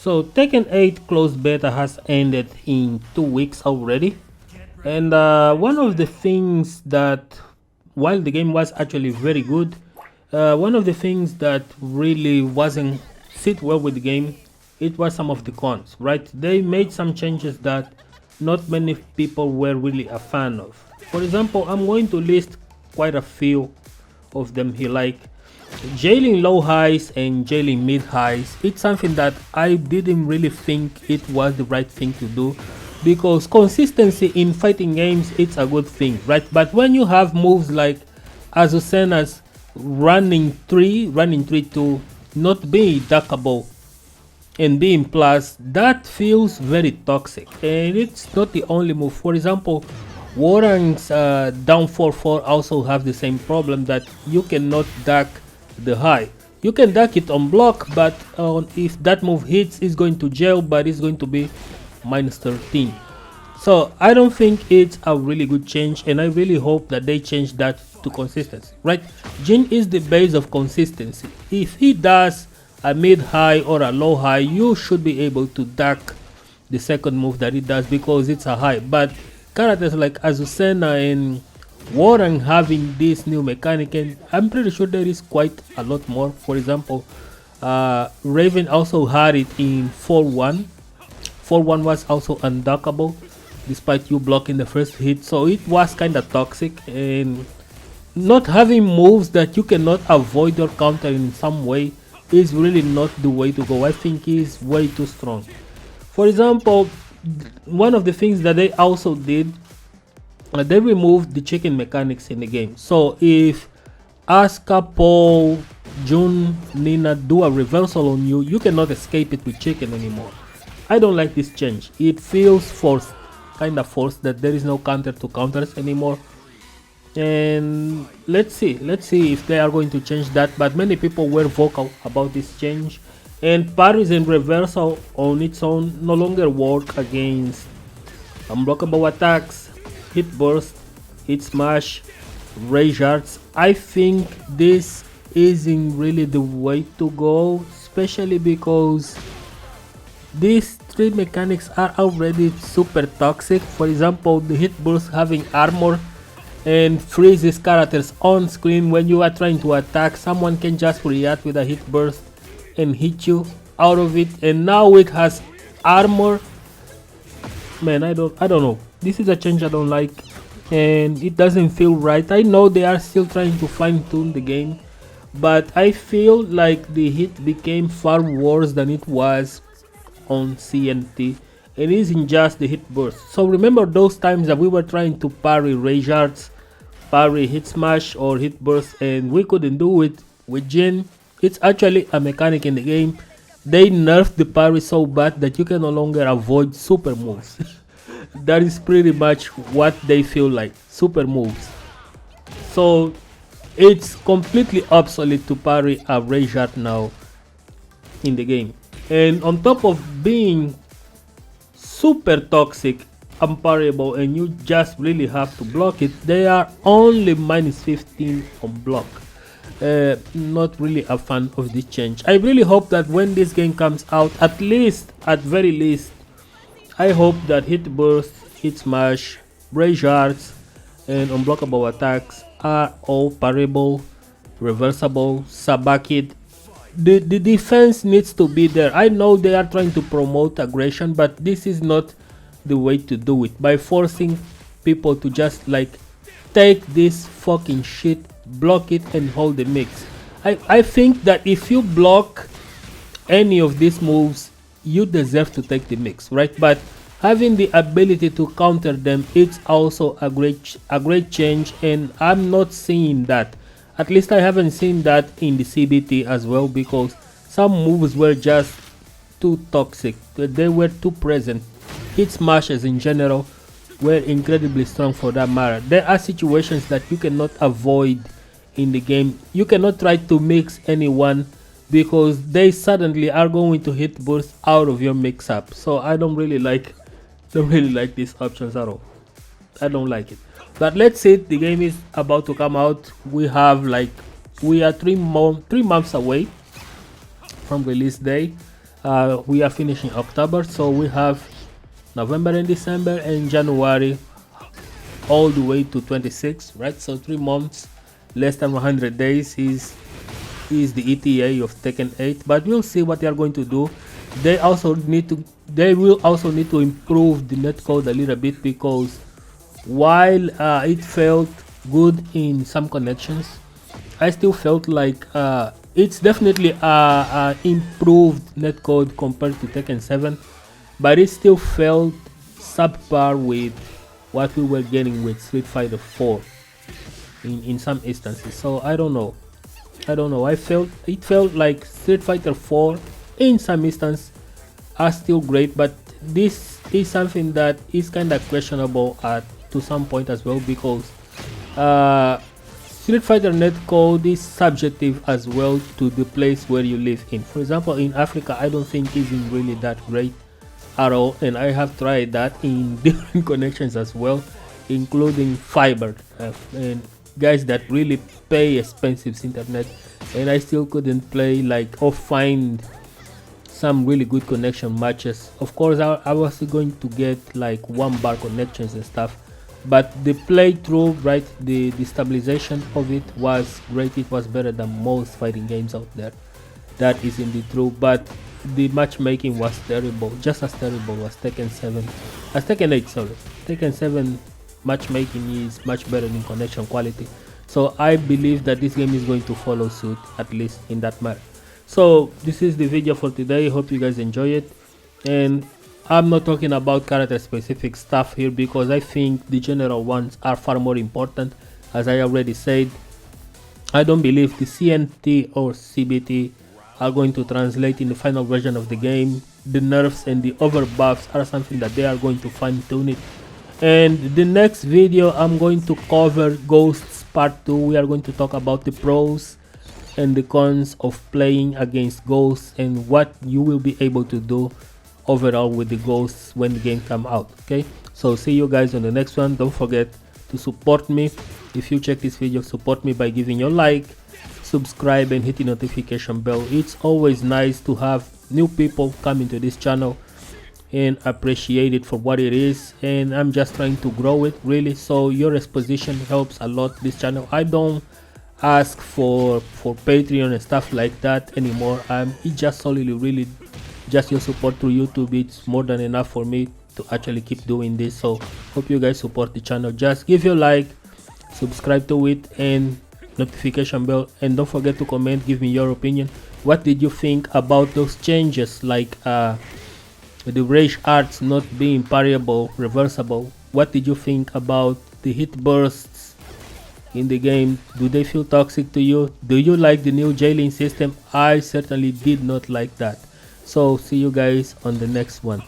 So Tekken 8 closed beta has ended in 2 weeks already, and one of the things that, while the game was actually very good, one of the things that really wasn't sit well with the game, it was some of the cons. Right, they made some changes that not many people were really a fan of. For example, I'm going to list quite a few of them here, like jailing low highs and jailing mid highs. It's something that I didn't really think it was the right thing to do, because consistency in fighting games, it's a good thing, right? But when you have moves like Azucena's running 3-2, not being duckable and being plus, that feels very toxic, and it's not the only move. For example, Warren's down 4-4 also have the same problem, that you cannot duck the high. You can duck it on block, but if that move hits, it's going to jail, but it's going to be -13. So I don't think it's a really good change, and I really hope that they change that to consistency, right? Jin is the base of consistency. If he does a mid high or a low high, you should be able to duck the second move that he does, because it's a high. But characters like Azucena and Warren having this new mechanic, and I'm pretty sure there is quite a lot more. For example, Raven also had it in 4-1. 4-1 was also unduckable despite you blocking the first hit, so it was kind of toxic, and not having moves that you cannot avoid or counter in some way is really not the way to go. I think it's way too strong. For example, one of the things that they also did, they removed the chicken mechanics in the game. So if Asuka, Paul, Jun, Nina do a reversal on you, you cannot escape it with chicken anymore. I don't like this change. It feels forced, kind of forced, that there is no counter to counters anymore. And let's see if they are going to change that. But many people were vocal about this change, and parries and reversal on its own no longer work against unblockable attacks, hit burst, hit smash, rage arts. I think this isn't really the way to go, especially because these three mechanics are already super toxic. For example, the hit burst having armor and freezes characters on screen when you are trying to attack. Someone can just react with a hit burst and hit you out of it, and now it has armor. Man, I don't know. This is a change I don't like, and it doesn't feel right. I know they are still trying to fine-tune the game, but I feel like the hit became far worse than it was on CNT. It isn't just the hit burst. So remember those times that we were trying to parry rage arts, parry hit smash or hit burst, and we couldn't do it with Jin? It's actually a mechanic in the game. They nerfed the parry so bad that you can no longer avoid super moves. That is pretty much what they feel like, super moves. So it's completely obsolete to parry a rage art now in the game. And on top of being super toxic, unparryable, and you just really have to block it, they are only -15 on block. Not really a fan of this change. I really hope that when this game comes out, at very least, I hope that hit burst, hit smash, rage arts, and unblockable attacks are all parryable, reversible, sabakid. The defense needs to be there. I know they are trying to promote aggression, but this is not the way to do it, by forcing people to just like take this fucking shit, block it, and hold the mix. I think that if you block any of these moves, you deserve to take the mix, right? But having the ability to counter them, it's also a great change, and I'm not seeing that. At least I haven't seen that in the CBT as well, because some moves were just too toxic. They were too present. Hit smashes in general were incredibly strong for that matter. There are situations that you cannot avoid in the game. You cannot try to mix anyone, because they suddenly are going to hit burst out of your mix up. So I don't really like these options at all. I don't like it. But let's say the game is about to come out. We are 3 months away from release day. We are finishing October, so we have November and December and January all the way to 26, right? So 3 months, less than 100 days is the ETA of Tekken 8, but we'll see what they are going to do. They will also need to improve the netcode a little bit, because while it felt good in some connections, I still felt like it's definitely improved netcode compared to Tekken 7, but it still felt subpar with what we were getting with Street Fighter 4 in some instances. So I don't know. It felt like Street Fighter 4 in some instances are still great, but this is something that is kind of questionable to some point as well, because Street Fighter netcode is subjective as well to the place where you live in. For example, in Africa, I don't think isn't really that great at all, and I have tried that in different connections as well, including fiber and guys that really pay expensive internet, and I still couldn't play like or find some really good connection matches. Of course, I was going to get like 1 bar connections and stuff, but the playthrough, right, the stabilization of it was great. It was better than most fighting games out there. That is indeed true, but the matchmaking was terrible, just as terrible as Tekken 7, as Tekken 8, sorry. Tekken 7 matchmaking is much better in connection quality, so I believe that this game is going to follow suit, at least in that matter. So this is the video for today. Hope you guys enjoy it, and I'm not talking about character specific stuff here, because I think the general ones are far more important. As I already said, I don't believe the CNT or CBT are going to translate in the final version of the game. The nerfs and the overbuffs are something that they are going to fine tune it. And the next video, I'm going to cover Ghosts Part 2. We are going to talk about the pros and the cons of playing against Ghosts, and what you will be able to do overall with the Ghosts when the game come out. Okay, so see you guys on the next one. Don't forget to support me. If you check this video, support me by giving your like, subscribe, and hit the notification bell. It's always nice to have new people coming to this channel, and appreciate it for what it is, and I'm just trying to grow it really, so your exposition helps a lot this channel. I don't ask for Patreon and stuff like that anymore. It's just solely really just your support through YouTube. It's more than enough for me to actually keep doing this, so hope you guys support the channel. Just give your like, subscribe to it, and notification bell, and don't forget to comment, give me your opinion. What did you think about those changes, like the rage arts not being parryable, reversible? What did you think about the hit bursts in the game? Do they feel toxic to you? Do you like the new jailing system? I certainly did not like that. So see you guys on the next one.